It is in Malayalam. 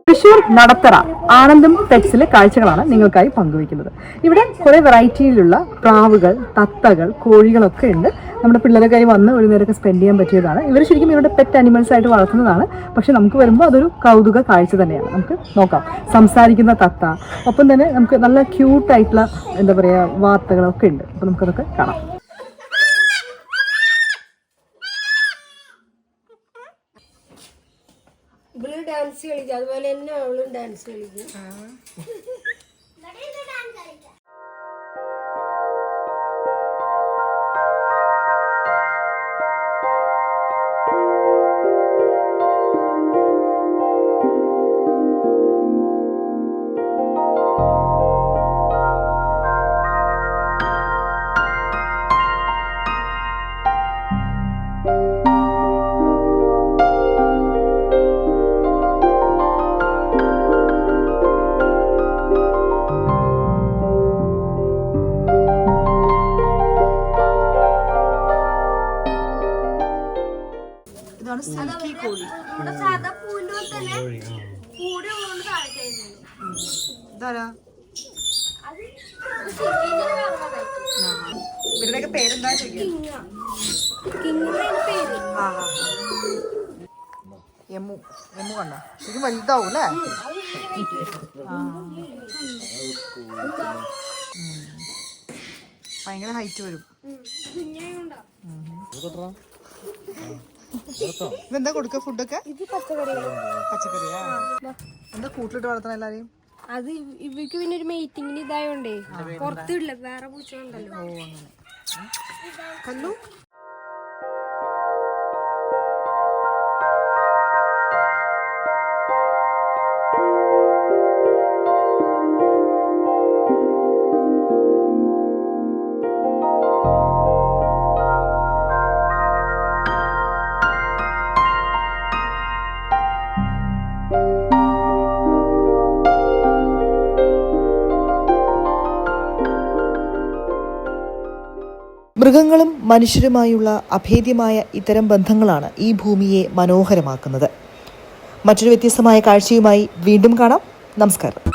തൃശ്ശൂർ നടത്തറ ആനന്ദം പെറ്റ്സിലെ കാഴ്ചകളാണ് നിങ്ങൾക്കായി പങ്കുവയ്ക്കുന്നത്. ഇവിടെ കുറെ വെറൈറ്റിയിലുള്ള പ്രാവുകൾ, തത്തകൾ, കോഴികളൊക്കെ ഉണ്ട്. നമ്മുടെ പിള്ളേരൊക്കെ വന്ന് ഒരു നേരമൊക്കെ സ്പെൻഡ് ചെയ്യാൻ പറ്റിയതാണ്. ഇവർ ശരിക്കും ഇവിടെ പെറ്റ് അനിമൽസ് ആയിട്ട് വളർത്തുന്നതാണ്. പക്ഷെ നമുക്ക് വരുമ്പോൾ അതൊരു കൗതുക കാഴ്ച തന്നെയാണ്. നമുക്ക് നോക്കാം. സംസാരിക്കുന്ന തത്ത, ഒപ്പം തന്നെ നമുക്ക് നല്ല ക്യൂട്ടായിട്ടുള്ള എന്താ പറയുക വാർത്തകളൊക്കെ ഉണ്ട്. അപ്പോൾ നമുക്കതൊക്കെ കാണാം. ഇവള് ഡാൻസ് കളിക്കും, അതുപോലെ തന്നെ അവളും ഡാൻസ് കളിക്കും. ഇവരുടെയൊക്കെ പേരെന്താ? എമ്മു കണ്ട ശരിക്കും വലുതാവും അല്ലേ? ഭയങ്കര ഹൈറ്റ് വരും. ഇതെന്താ കൊടുക്ക ഫുഡൊക്കെ? പച്ചക്കറിയാ? എന്താ കൂട്ടിലിട്ട് വളർത്തണം എല്ലാരെയും? അത് ഇവർക്ക് പിന്നെ ഒരു മീറ്റിങ്ങിന് ഇതായോണ്ടേ പുറത്തില്ല, വേറെ പൂച്ചകളുണ്ടല്ലോ. ഓ അങ്ങനെ. കല്ലു മൃഗങ്ങളും മനുഷ്യരുമായുള്ള അഭേദ്യമായ ഇത്തരം ബന്ധങ്ങളാണ് ഈ ഭൂമിയെ മനോഹരമാക്കുന്നത്. മറ്റൊരു വ്യത്യസ്തമായ കാഴ്ചയുമായി വീണ്ടും കാണാം. നമസ്കാരം.